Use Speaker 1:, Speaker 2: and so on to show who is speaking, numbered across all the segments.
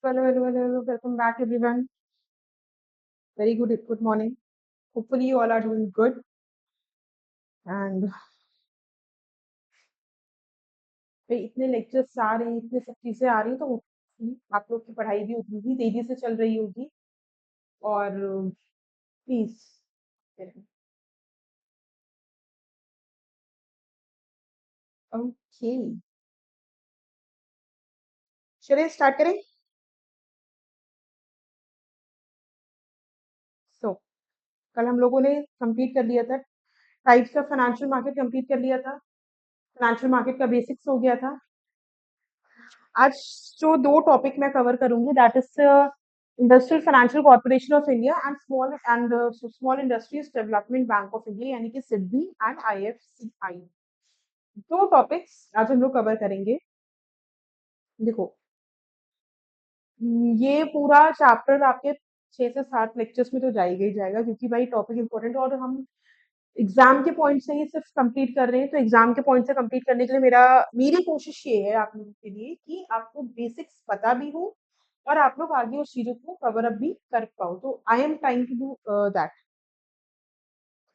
Speaker 1: Hello, hello, hello, hello. Welcome back, everyone. Very good morning. Hopefully, you all are doing good. And भाई इतने lectures आ रहे हैं, इतने सब चीजें आ रही हैं, तो आप लोग की पढ़ाई भी उतनी ही तेजी से चल रही होगी। और प्लीज, ओके, चलिए स्टार्ट करें। सो कल हम लोगों ने कंप्लीट कर लिया था, types of financial market complete कर लिया था, फाइनेंशियल मार्केट का बेसिक्स हो गया था। आज जो दो टॉपिक मैं कवर करूंगी, that is industrial financial corporation of India and small industries development bank of India, यानी कि सिडबी एंड आईएफसीआई। दो टॉपिक्स आज हम लोग कवर करेंगे। देखो, ये पूरा चैप्टर आपके 6 से 7 लेक्चर्स में तो जाएगा ही जाएगा, क्योंकि भाई टॉपिक इंपॉर्टेंट है और हम एग्जाम के पॉइंट से ही सिर्फ कंप्लीट कर रहे हैं। तो एग्जाम के पॉइंट से कंप्लीट करने के लिए मेरी कोशिश ये है आप लोगों के लिए कि आपको बेसिक्स पता भी हो और आप लोग आगे उस चीजों को कवर अप भी कर पाओ। तो I am trying to do that.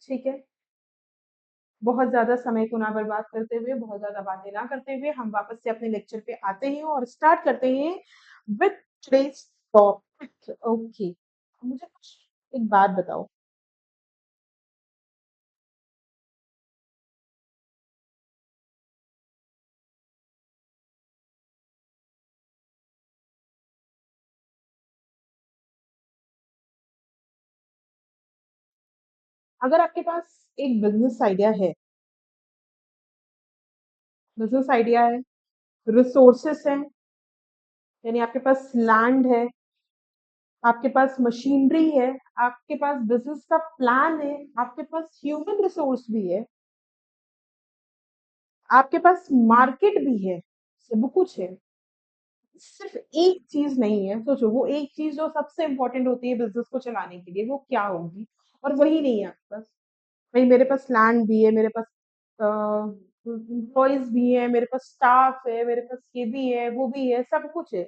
Speaker 1: ठीक है, बहुत ज्यादा समय को ना बर्बाद करते हुए, बहुत ज्यादा बातें ना करते हुए, हम वापस से अपने लेक्चर पे आते हैं और स्टार्ट करते हैं विथ टुडेस टॉपिक। ओके, मुझे कुछ एक बात बताओ। अगर आपके पास एक बिजनेस आइडिया है, रिसोर्सेस हैं, यानी आपके पास लैंड है, आपके पास मशीनरी है, आपके पास बिजनेस का प्लान है, आपके पास ह्यूमन रिसोर्स भी है, आपके पास मार्केट भी है, सब कुछ है। सिर्फ एक चीज नहीं है, सोचो वो एक चीज जो सबसे इंपॉर्टेंट होती है बिजनेस को चलाने के लिए, वो क्या होगी? और वही नहीं है आपके पास। भाई मेरे पास लैंड भी है, मेरे पास एम्प्लॉयज भी है, मेरे पास स्टाफ है, मेरे पास ये भी है, वो भी है, सब कुछ है।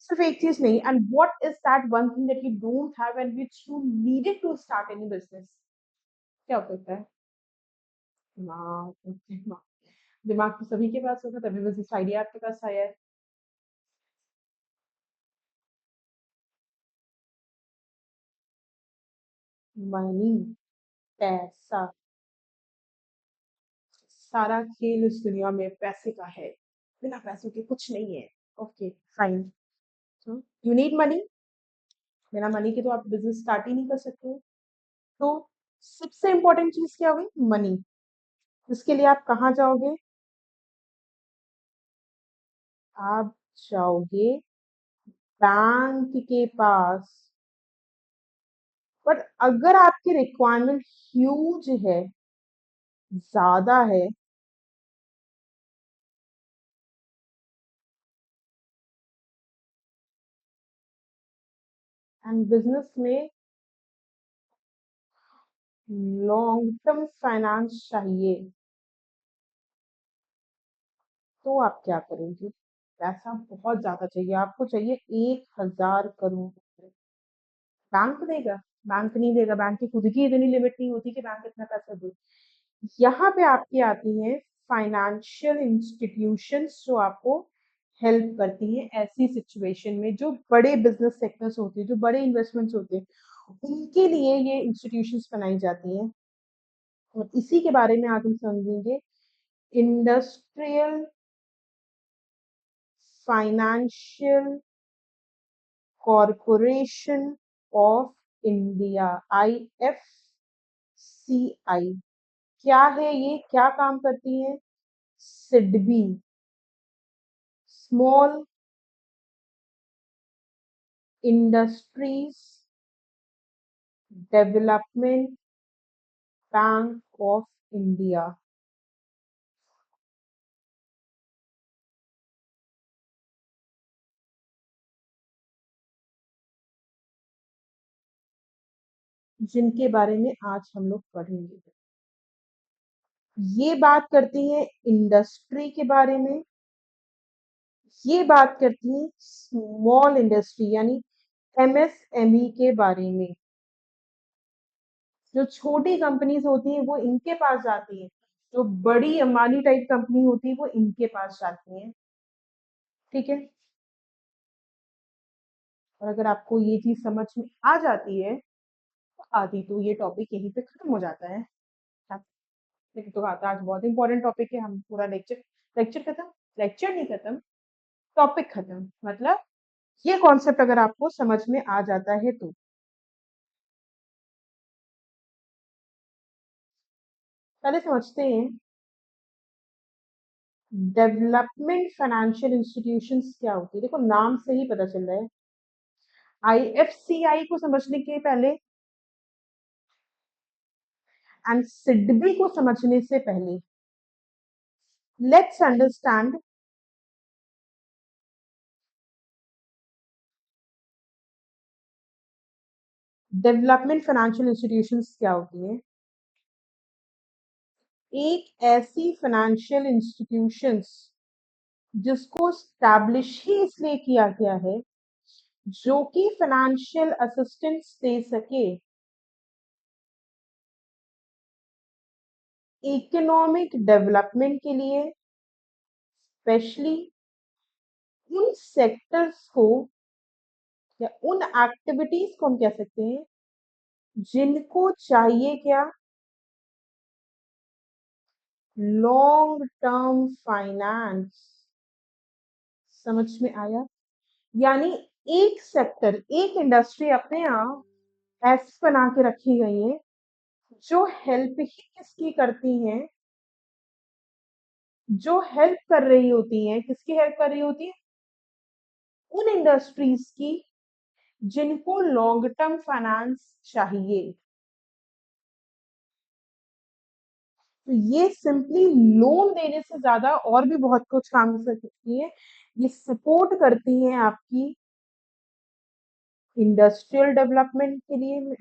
Speaker 1: सिर्फ एक चीज नहीं। And what is that one thing that you don't have and which you needed to start any business? क्या हो सकता है? दिमाग। दिमाग, दिमाग तो सभी के पास होगा, तभी बिजनेस आइडिया आपके पास आया है। मनी, पैसा, सारा खेल इस दुनिया में पैसे का है। बिना पैसों के कुछ नहीं है। Okay, fine. You need money. बिना मनी के तो आप बिजनेस स्टार्ट ही नहीं कर सकते हो। तो सबसे इंपॉर्टेंट चीज क्या होगी? मनी। इसके लिए आप कहाँ जाओगे? आप जाओगे बैंक के पास। बट अगर आपकी रिक्वायरमेंट ह्यूज है, ज्यादा है, एंड बिजनेस में लॉन्ग टर्म फाइनेंस चाहिए, तो आप क्या करेंगे? पैसा बहुत ज्यादा चाहिए, आपको चाहिए 1,000 करोड़ रुपए। बैंक देगा? बैंक नहीं देगा। बैंक की खुद की इतनी लिमिट नहीं होती कि बैंक इतना पैसा दे। यहाँ पे आपकी आती हैं फाइनेंशियल इंस्टीट्यूशंस, जो आपको हेल्प करती हैं ऐसी सिचुएशन में। जो बड़े बिजनेस सेक्टर्स होते हैं, जो बड़े इन्वेस्टमेंट्स होते हैं, उनके लिए ये इंस्टीट्यूशंस बनाई जाती हैं। और इसी के बारे में आज हम समझेंगे। Industrial financial corporation of India, IFCI। क्या है ये, क्या काम करती है? SIDBI, small industries development bank of India. जिनके बारे में आज हम लोग पढ़ेंगे। ये बात करती है इंडस्ट्री के बारे में, ये बात करती है स्मॉल इंडस्ट्री यानी एमएसएमई के बारे में। जो छोटी कंपनीज होती हैं वो इनके पास जाती हैं, जो बड़ी अंबानी टाइप कंपनी होती है वो इनके पास जाती हैं। ठीक है। और अगर आपको ये चीज समझ में आ जाती है तो आधी तो ये टॉपिक यहीं पे खत्म हो जाता है। हाँ, लेकिन तो आता आज बहुत इंपॉर्टेंट टॉपिक है, हम पूरा लेक्चर लेक्चर खत्म, लेक्चर नहीं खत्म, टॉपिक खत्म। मतलब ये कॉन्सेप्ट अगर आपको समझ में आ जाता है तो पहले समझते हैं डेवलपमेंट फाइनेंशियल इंस्टीट्यूशंस क्या होती है। देखो नाम से ही पता चल रहा है। आईएफसीआई को समझने के पहले एंड सिडबी को समझने से पहले let's understand development financial institutions क्या होती है। एक ऐसी फाइनेंशियल इंस्टीट्यूशंस जिसको स्टैब्लिश ही इसलिए किया गया है जो कि फाइनेंशियल असिस्टेंस दे सके इकोनॉमिक डेवलपमेंट के लिए, स्पेशली उन सेक्टर्स को या उन एक्टिविटीज को हम कह सकते हैं जिनको चाहिए क्या, लॉन्ग टर्म फाइनेंस। समझ में आया? यानी एक सेक्टर, एक इंडस्ट्री अपने यहाँ ऐसी बना के रखी गई है जो हेल्प ही किसकी करती हैं, जो हेल्प कर रही होती हैं, किसकी हेल्प कर रही होती है, उन इंडस्ट्रीज की जिनको लॉन्ग टर्म फाइनेंस चाहिए। तो ये सिंपली लोन देने से ज्यादा और भी बहुत कुछ काम कर सकती है। ये सपोर्ट करती है आपकी इंडस्ट्रियल डेवलपमेंट के लिए,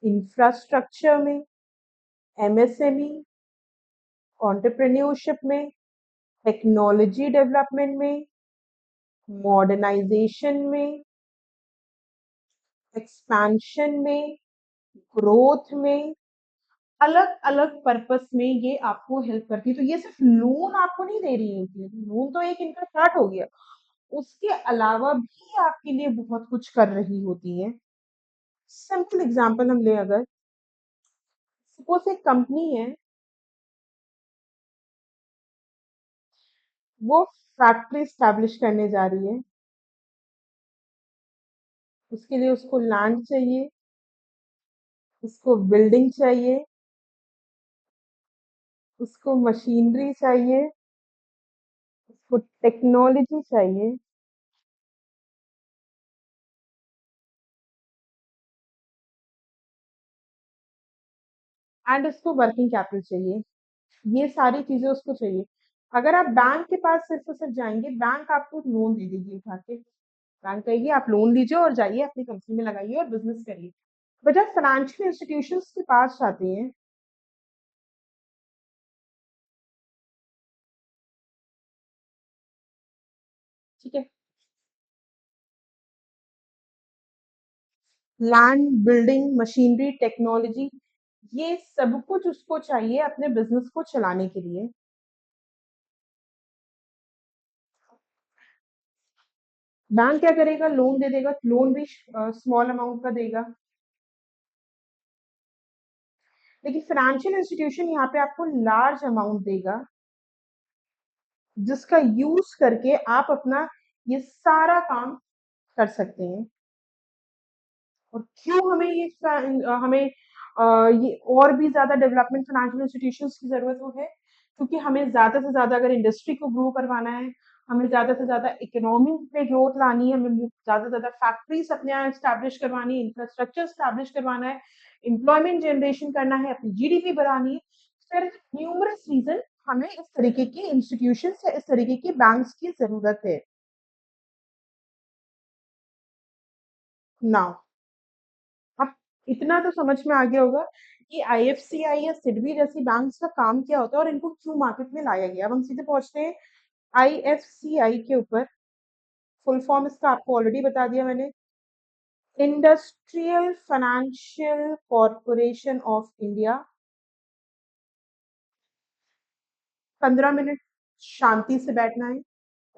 Speaker 1: इंफ्रास्ट्रक्चर में, एमएसएमई, एंटरप्रेन्योरशिप में, टेक्नोलॉजी डेवलपमेंट में, मॉडर्नाइजेशन में, एक्सपेंशन में, ग्रोथ में, अलग अलग पर्पस में ये आपको हेल्प करती है। तो ये सिर्फ लोन आपको नहीं दे रही है, लोन तो एक इनका पार्ट हो गया, उसके अलावा भी आपके लिए बहुत कुछ कर रही होती है। सिंपल एग्जांपल हम ले, अगर सपोज एक कंपनी है, वो फैक्ट्री स्टैब्लिश करने जा रही है, उसके लिए उसको लैंड चाहिए, उसको बिल्डिंग चाहिए, उसको मशीनरी चाहिए, उसको टेक्नोलॉजी चाहिए, एंड उसको वर्किंग कैपिटल चाहिए। ये सारी चीजें उसको चाहिए। अगर आप बैंक के पास सिर्फ और सिर्फ जाएंगे, बैंक आपको लोन दे देगी उठा के। बैंक कहेगी आप लोन लीजिए और जाइए अपनी कंपनी में लगाइए और बिजनेस करिए। बट जब फाइनेंशियल इंस्टीट्यूशंस के पास जाते हैं, ठीक है, लैंड, बिल्डिंग, मशीनरी, टेक्नोलॉजी, ये सब कुछ उसको चाहिए अपने बिजनेस को चलाने के लिए। बैंक क्या करेगा, लोन दे देगा, लोन भी स्मॉल अमाउंट का देगा। लेकिन फाइनेंशियल इंस्टीट्यूशन यहाँ पे आपको लार्ज अमाउंट देगा, जिसका यूज करके आप अपना ये सारा काम कर सकते हैं। और क्यों हमें हमें ये और भी ज्यादा डेवलपमेंट फाइनेंशियल इंस्टीट्यूशंस की जरूरत है, क्योंकि हमें ज्यादा से ज्यादा अगर इंडस्ट्री को ग्रो करवाना है, हमें ज्यादा से ज्यादा इकोनॉमी में ग्रोथ लानी है, हमें ज्यादा से ज्यादा फैक्ट्रीज अपने यहाँ स्टैब्लिश करवानी है, इंफ्रास्ट्रक्चर स्टैब्लिश करवाना है, एम्प्लॉयमेंट जनरेशन करना है, अपनी जीडीपी बढ़ानी है, फिर न्यूमरस रीजन हमें इस तरीके की इंस्टीट्यूशन या इस तरीके की बैंक्स की जरूरत है। नाउ अब इतना तो समझ में आ गया होगा कि आईएफसीआई या सिडबी जैसी बैंक्स का काम क्या होता है और इनको क्यों मार्केट में लाया गया। अब हम सीधे पहुंचते हैं आईएफसीआई के ऊपर फुल फॉर्म इसका आपको ऑलरेडी बता दिया मैंने। Industrial financial corporation of India. 15 minute शांति से बैठना है।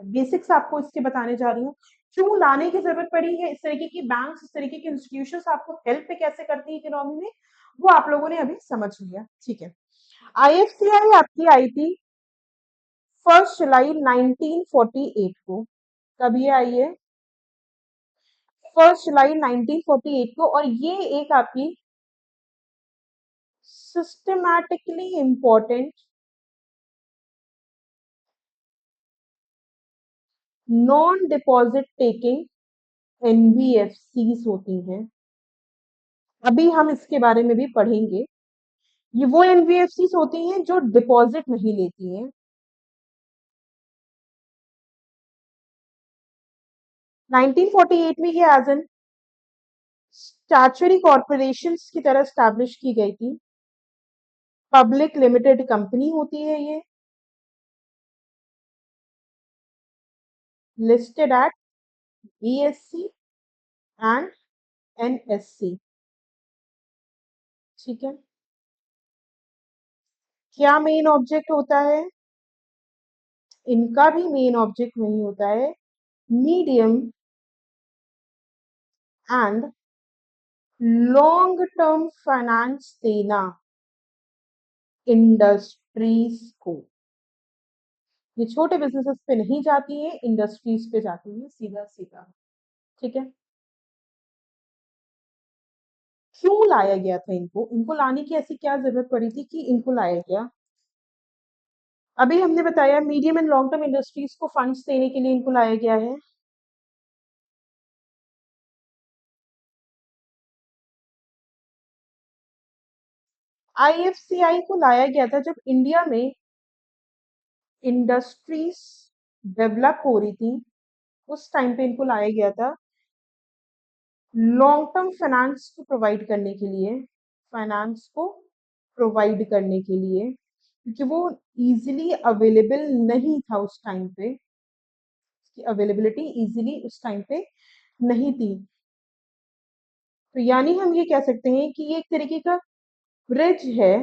Speaker 1: बेसिक्स आपको इसके बताने जा रही हूँ। क्यों लाने की जरूरत पड़ी है इस तरीके की बैंक्स, इस तरीके की इंस्टीट्यूशंस आपको हेल्प पे कैसे करती है इकोनॉमी में, वो आप लोगों ने अभी समझ लिया। ठीक है। आईएफसीआई आपकी आई थी 1 जुलाई 1948 को। कब ये आई है? 1 जुलाई 1948 को। और ये एक आपकी systematically important non deposit taking NBFCs होती हैं। अभी हम इसके बारे में भी पढ़ेंगे। ये वो एनबीएफसीज होती हैं जो डिपॉजिट नहीं लेती हैं। 1948 में ये एज एन स्टैट्यूटरी कॉर्पोरेशंस की तरह स्टैब्लिश की गई थी। पब्लिक लिमिटेड कंपनी होती है ये, listed at BSc and NSC. ठीक है। क्या मेन ऑब्जेक्ट होता है इनका? भी मेन ऑब्जेक्ट वही होता है, medium and long term finance देना इंडस्ट्रीज को। ये छोटे बिजनेसेस पे नहीं जाती है, इंडस्ट्रीज पे जाती है सीधा सीधा। ठीक है। क्यों लाया गया था इनको? इनको लाने की ऐसी क्या जरूरत पड़ी थी कि इनको लाया गया? अभी हमने बताया medium and long term industries को फंड्स देने के लिए इनको लाया गया है। आईएफसीआई को लाया गया था जब इंडिया में इंडस्ट्रीज डेवलप हो रही थी, उस टाइम पे इनको लाया गया था लॉन्ग टर्म फाइनेंस को प्रोवाइड करने के लिए। फाइनेंस को प्रोवाइड करने के लिए, क्योंकि वो इजीली अवेलेबल नहीं था उस टाइम पे। उसकी अवेलेबिलिटी इजीली उस टाइम पे नहीं थी। तो यानी हम ये कह सकते हैं कि ये एक तरीके का ब्रिज है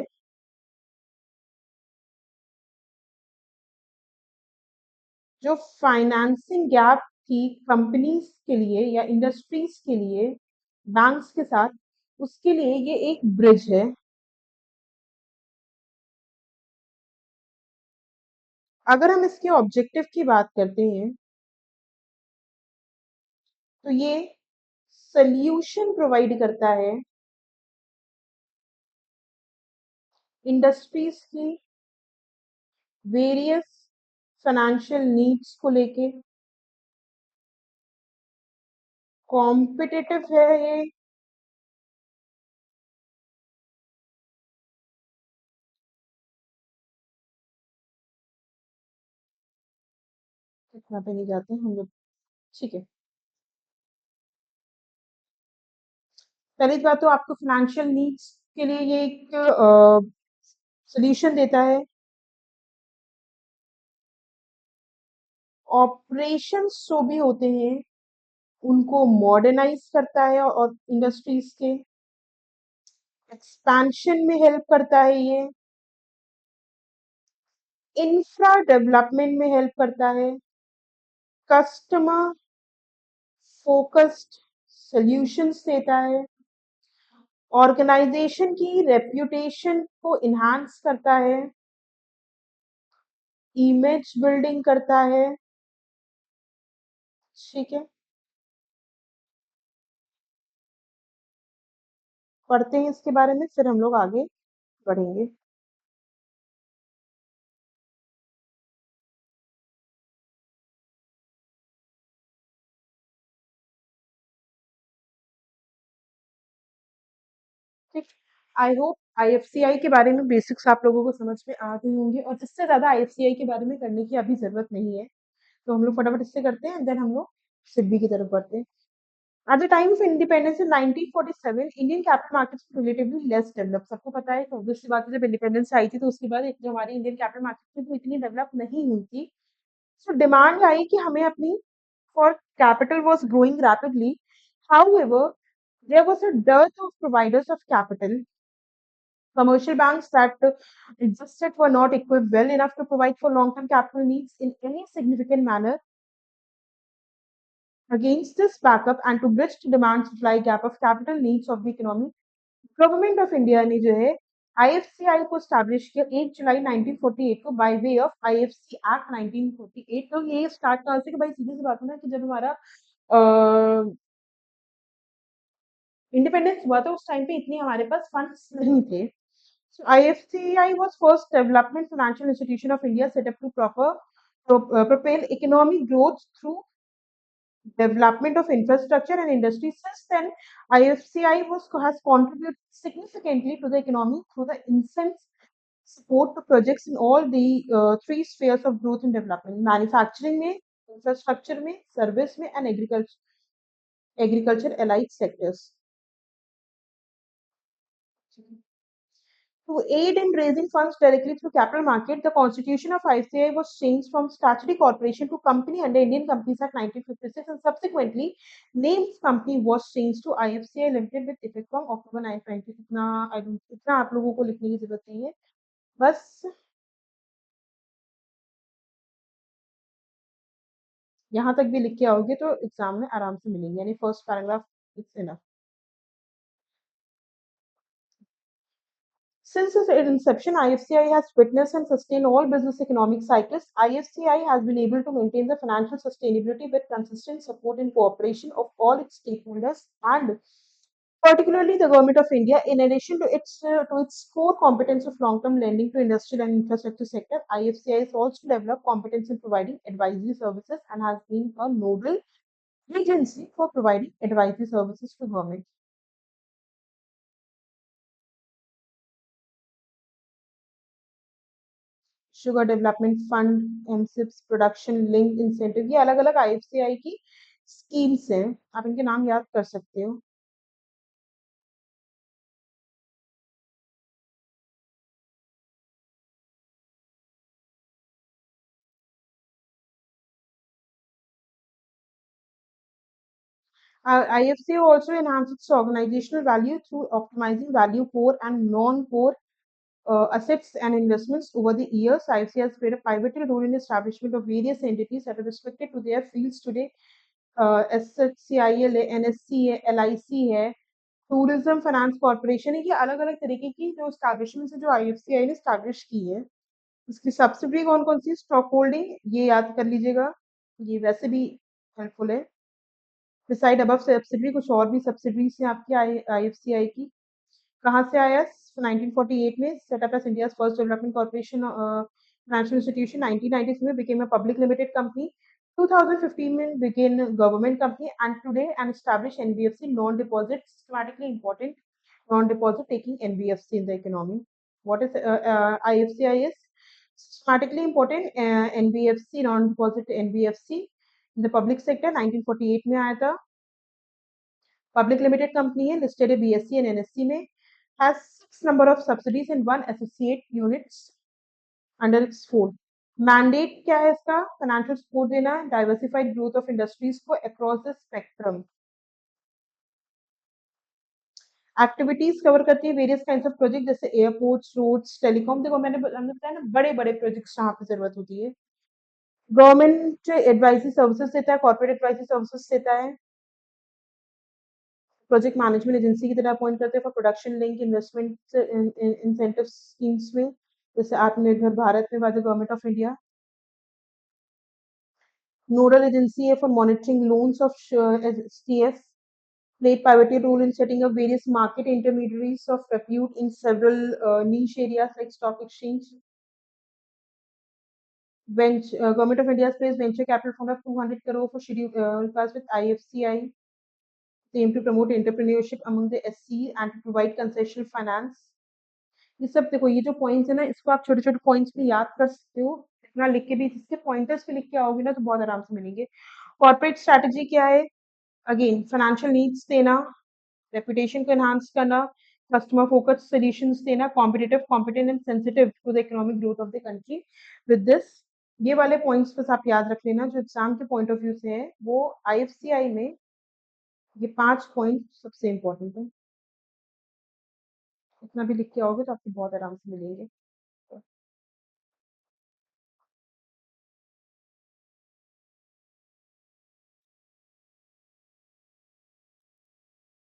Speaker 1: जो फाइनेंसिंग गैप थी कंपनीज के लिए या इंडस्ट्रीज के लिए बैंक्स के साथ, उसके लिए ये एक ब्रिज है। अगर हम इसके ऑब्जेक्टिव की बात करते हैं तो ये सल्यूशन प्रोवाइड करता है इंडस्ट्रीज की वेरियस फाइनेंशियल नीड्स को लेके। कॉम्पिटिटिव है ये, इतना पे नहीं जाते हैं हम लोग। ठीक है। पहली बात तो आपको फाइनेंशियल नीड्स के लिए ये एक सोल्यूशन देता है। ऑपरेशंस जो भी होते हैं उनको मॉडर्नाइज करता है और इंडस्ट्रीज के एक्सपेंशन में हेल्प करता है ये। इंफ्रा डेवलपमेंट में हेल्प करता है। कस्टमर फोकस्ड सॉल्यूशंस देता है। ऑर्गेनाइजेशन की रेप्यूटेशन को इन्हांस करता है। इमेज बिल्डिंग करता है। ठीक है। पढ़ते हैं इसके बारे में, फिर हम लोग आगे बढ़ेंगे। ठीक। आई होप आईएफसीआई के बारे में बेसिक्स आप लोगों को समझ में आ गई होंगी, और इससे ज्यादा आईएफसीआई के बारे में करने की अभी जरूरत नहीं है। तो हम लोग फटाफट इससे करते हैं, देन हम लोग सिडबी की तरफ बढ़ते हैं। At the time of independence in 1947 Indian capital markets relatively less develop. सबको पता है, तो ऑब्वियसली बात है, जब इंडिपेंडेंस आई थी तो उसके बाद जो हमारी इंडियन कैपिटल मार्केट थी वो इतनी डेवलप नहीं हुई थी। So demand आई कि हमें अपनी for capital was growing rapidly. However, there was a dearth of providers of capital. Commercial banks that existed were not equipped well enough to provide for long-term capital needs in any significant manner. Against this backup and to bridge the demand supply gap of capital needs of the economy, government of India ने जो है IFCI को establish किया 1 जुलाई 1948 को by way of IFC act 1948। तो ये start कहाँ से कि भाई सीधी सी बात है ना कि जब हमारा इंडिपेंडेंस हुआ था उस टाइम पे इतनी हमारे पास फंड्स नहीं थे। So IFCI was first development financial institution of India set up to propel economic growth through development of infrastructure and industry. Since then, has contributed significantly to the economy through the incentive support to projects in all the three spheres of growth and development: manufacturing में, infrastructure में, service में, and agriculture allied sectors. To aid in raising funds directly through capital market, the constitution of ICI was changed from statutory corporation to company under Indian Companies Act 1956, and subsequently named company was changed to IFCI Limited with effect from October 9, 20। इतना आप लोगों को लिखने की जरूरत नहीं है, बस यहाँ तक भी लिख के आओगे तो एग्जाम में आराम से मिलेंगे, यानी first paragraph it's enough. Since its inception, IFCI has witnessed and sustained all business economic cycles. IFCI has been able to maintain the financial sustainability with consistent support and cooperation of all its stakeholders, and particularly the Government of India. In addition to its core competence of long-term lending to industrial and infrastructure sector, IFCI has also developed competence in providing advisory services and has been a nodal agency for providing advisory services to government. Sugar development fund, MSIPS, production link incentive, ये अलग अलग IFCI की schemes हैं, आप इनके नाम याद कर सकते हो। IFCA also enhances its organizational value through optimizing value core and non-core assets and investments over the years. IFCA has played a pivotal role in the establishment of various entities that are restricted to their fields today. SHCIL है, NSC है, LIC है, tourism finance corporation है, ये अलग अलग तरीके की जो स्टैब्लिशमेंट है जो आईएफसीआई ने स्टैब्लिश की है। इसकी सब्सिडी कौन कौन सी, स्टॉक होल्डिंग, ये याद कर लीजिएगा, ये वैसे भी हेल्पफुल है। डिसाइड अबव सब्सिडी, कुछ और भी सब्सिडीज हैं आपकी आईएफसीआई की। कहाँ से आया, 1948 में setup as India first development corporation financial institution. 1993 में became a public limited company. 2015 में became a government company, and today an established NBFC non-deposit, systematically important non-deposit taking NBFC in the economy. What is IFCI is systematically important NBFC non-deposit NBFC in the public sector 1948 में आया था। Public limited company है, listed है BSc and NSC में, has 6 number of subsidies and 1 associate units under its fold. Mandate क्या है इसका, financial support देना, डाइवर्सिफाइड ग्रोथ ऑफ इंडस्ट्रीज को across the spectrum. Activities cover करती है वेरियस काइंड्स ऑफ प्रोजेक्ट जैसे एयरपोर्ट्स, रोड्स, टेलीकॉम। देखो हमने बताया ना, बड़े बड़े प्रोजेक्ट्स जहाँ पे जरूरत होती है। गवर्नमेंट एडवाइजरी सर्विसेज देता है, कॉर्पोरेट एडवाइजरी सर्विसेज देता है, प्रोजेक्ट मैनेजमेंट एजेंसी की तरह अपॉइंट करते हैं for production link investment incentive schemes में, जैसे आत्मनिर्भर भारत में by the government of India. Nodal agency है for monitoring loans of STF, played pivotal role in setting up various market intermediaries of repute in several niche areas like stock exchange. Government of India has placed venture capital fund of 200 crore for scheduled class with IFCI. They aim to promote entrepreneurship among the SC and to provide concessional finance. ये सब देखो, ये जो points है ना, इसको आप छोटे छोटे पॉइंट्स में याद कर सकते हो, इतना लिख के भी, इसके पॉइंटर्स पे लिख के आओगे ना तो बहुत आराम से मिलेंगे। कॉर्पोरेट स्ट्रैटेजी क्या है, अगेन फाइनेंशियल नीड्स देना, रेपुटेशन को एनहांस करना, कस्टमर फोकस सॉल्यूशंस देना, competitive, competent and sensitive to the economic growth of the country. With this ये वाले पॉइंट्स बस आप याद रख लेना जो एग्जाम के पॉइंट ऑफ व्यू से है, वो आईएफसीआई में ये 5 पॉइंट सबसे इम्पोर्टेंट है। इतना भी लिख के आओगे तो आपको बहुत आराम से मिलेंगे।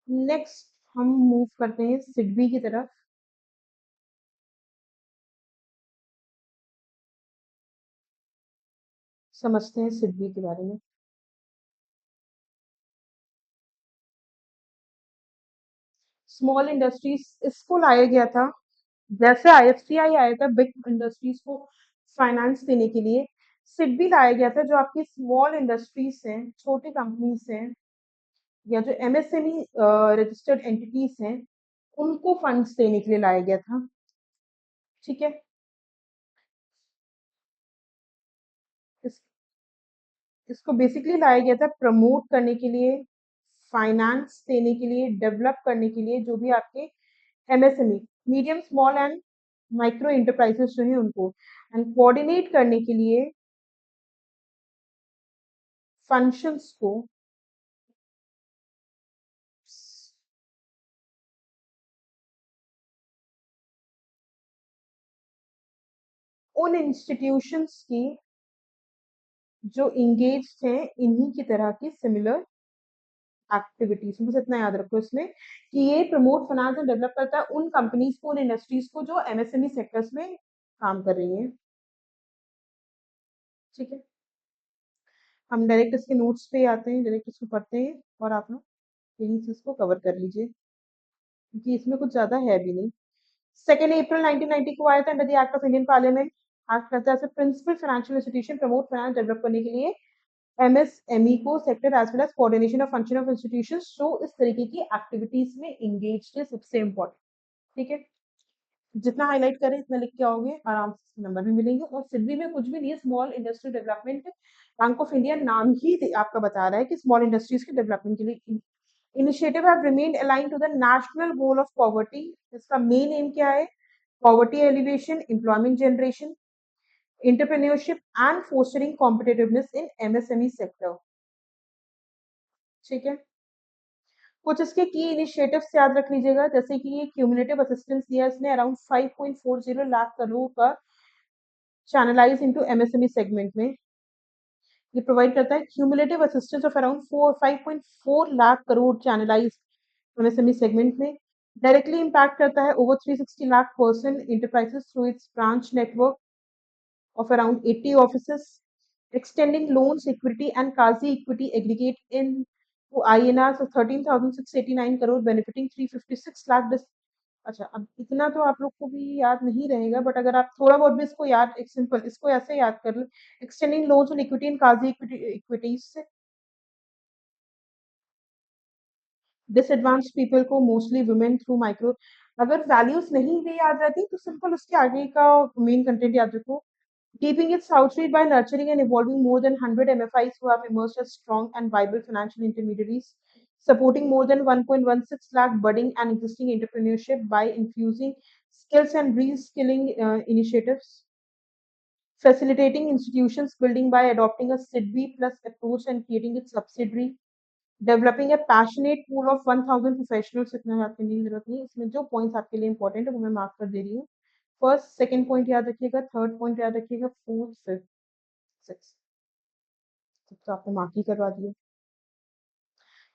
Speaker 1: नेक्स्ट हम मूव करते हैं सिडबी की तरफ। समझते हैं सिडबी के बारे में। स्मॉल इंडस्ट्रीज इसको लाया गया था, जैसे आईएफसीआई आया था बिग इंडस्ट्रीज को फाइनेंस देने के लिए, सिडबी लाया गया था जो आपकी स्मॉल इंडस्ट्रीज हैं, छोटी कंपनीज हैं, या जो एमएसएमई रजिस्टर्ड एंटिटीज हैं, उनको फंड्स देने के लिए लाया गया था। ठीक है। इस, इसको बेसिकली लाया गया था प्रमोट करने के लिए, फाइनेंस देने के लिए, डेवलप करने के लिए, जो भी आपके MSME, medium small and micro enterprises जो है उनको, एंड कोऑर्डिनेट करने के लिए फंक्शंस को उन इंस्टीट्यूशंस की जो इंगेज हैं इन्हीं की तरह की सिमिलर एक्टिविटीज में। बस इतना याद रखो इसमें कि ये प्रमोट फाइनेंस एंड डेवलप करता है उन कंपनीज को, उन इंडस्ट्रीज को जो एमएसएमई सेक्टर्स में काम कर रही हैं। ठीक है। हम डायरेक्ट इसके नोट्स पे आते हैं, डायरेक्ट इसको पढ़ते हैं और आप लोग यही चीज को कवर कर लीजिए क्योंकि इसमें कुछ ज्यादा है भी नहीं। 2 अप्रैल 1990 को आया था under the act of Indian parliament. Act करता है principal financial institution promote finance develop करने के लिए एमएसएमई को sector as well as coordination of function of institutions जो इस तरीके की एक्टिविटीज में एंगेज्ड है, सबसे इंपॉर्टेंट। ठीक है। जितना हाईलाइट करें इतना लिख के आओगे आराम से नंबर भी मिलेंगे। और सिडबी में कुछ भी नहीं है, small industry development bank of India नाम ही आपका बता रहा है कि स्मॉल इंडस्ट्रीज के डेवलपमेंट के लिए initiative have remained aligned to the national goal of poverty. इसका मेन एम क्या है? Poverty alleviation, employment generation, entrepreneurship and fostering competitiveness in MSME sector. ठीक है। कुछ इसके की इनिशिएटिव्स याद रख लीजिएगा, जैसे कि ये क्यूमुलेटिव असिस्टेंस दिया इसने अराउंड 5.40 लाख करोड़ का चैनलाइज इनटू एमएसएमई सेगमेंट में। ये प्रोवाइड करता है cumulative assistance of around 5.4 lakh crore channelize MSME segment में। डायरेक्टली इम्पैक्ट करता है over 360 lakh person enterprises through its branch network of around 80 offices, extending loans, equity and quasi equity aggregate in to INR of 13,689 crore, benefiting 356 lakh अच्छा, अब इतना तो आप लोग को भी याद नहीं रहेगा, बट अगर आप थोड़ा बहुत भी इसको याद, एक सिंपल इसको ऐसे याद कर लो, extending loans and equity and quasi equities से डिसएडवांस्ड पीपल को, मोस्टली वुमेन थ्रू माइक्रो। अगर वैल्यूज नहीं भी याद रहती तो सिंपल उसके आगे का मेन कंटेंट याद रखो। Keeping its outreach by nurturing and evolving more than 100 MFIs who have emerged as strong and viable financial intermediaries, supporting more than 1.16 lakh budding and existing entrepreneurship by infusing skills and reskilling initiatives, facilitating institutions building by adopting a SIDBI plus approach and creating its subsidiary, developing a passionate pool of 1000 professionals। इतना याद करने की जरूरत नहीं, इसमें जो points आपके लिए इंपॉर्टेंट है वो मैं मार्क कर दे रही हूँ। फर्स्ट सेकंड पॉइंट याद रखिएगा, थर्ड पॉइंट याद रखिएगा, फोर्थ फिफ्थ सिक्स, तो आपने मार्क ही करवा दिए।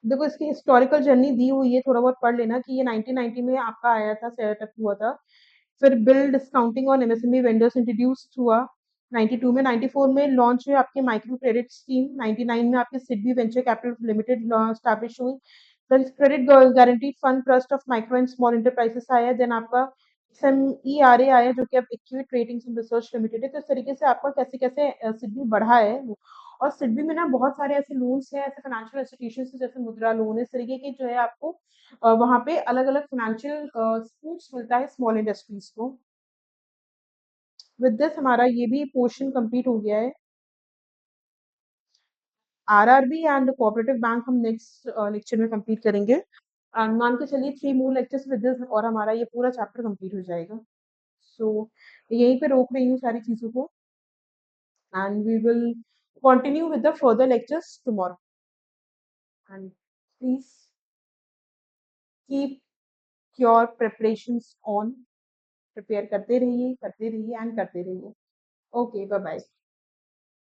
Speaker 1: देखो इसकी हिस्टोरिकल जर्नी दी हुई है, थोड़ा बहुत पढ़ लेना कि ये 1990 में आपका आया था, सेटअप हुआ था। फिर बिल डिस्काउंटिंग और एमएसएमई वेंडर्स इंट्रोड्यूस हुआ 92 में। 94 में लॉन्च हुई आपके माइक्रो क्रेडिट स्कीम। 99 में आपके SIDBI venture capital limited establish हुई। Then credit guaranteed fund trust of micro and small enterprises आया। देन आपका SMERA आया जो कि अब Acuite ratings and research limited है। तो इस तरीके से आपका कैसे कैसे सिडबी बढ़ा है वो। और सिडबी में ना बहुत सारे ऐसे लोन्स हैं, ऐसे फाइनेंशियल इंस्टीट्यूशंस हैं, जैसे मुद्रा लोन है, इस तरीके के जो है आपको वहाँ पे अलग अलग फाइनेंशियल सपोर्ट्स मिलता है स्मॉल इंडस्ट्रीज को। विद दिस हमारा ये भी पोर्शन कंप्लीट हो गया है। आरआरबी एंड कोऑपरेटिव बैंक हम नेक्स्ट लेक्चर में कंप्लीट करेंगे। मान के चलिए 3 मोर लेक्चर्स विद दिस और हमारा ये पूरा चैप्टर कंप्लीट हो जाएगा। सो यहीं पे रोक रही हूँ सारी चीजों को। and we will continue with the further lectures tomorrow. And please keep your preparations on. Prepare करते रहिए एंड करते रहिए. Okay, bye bye.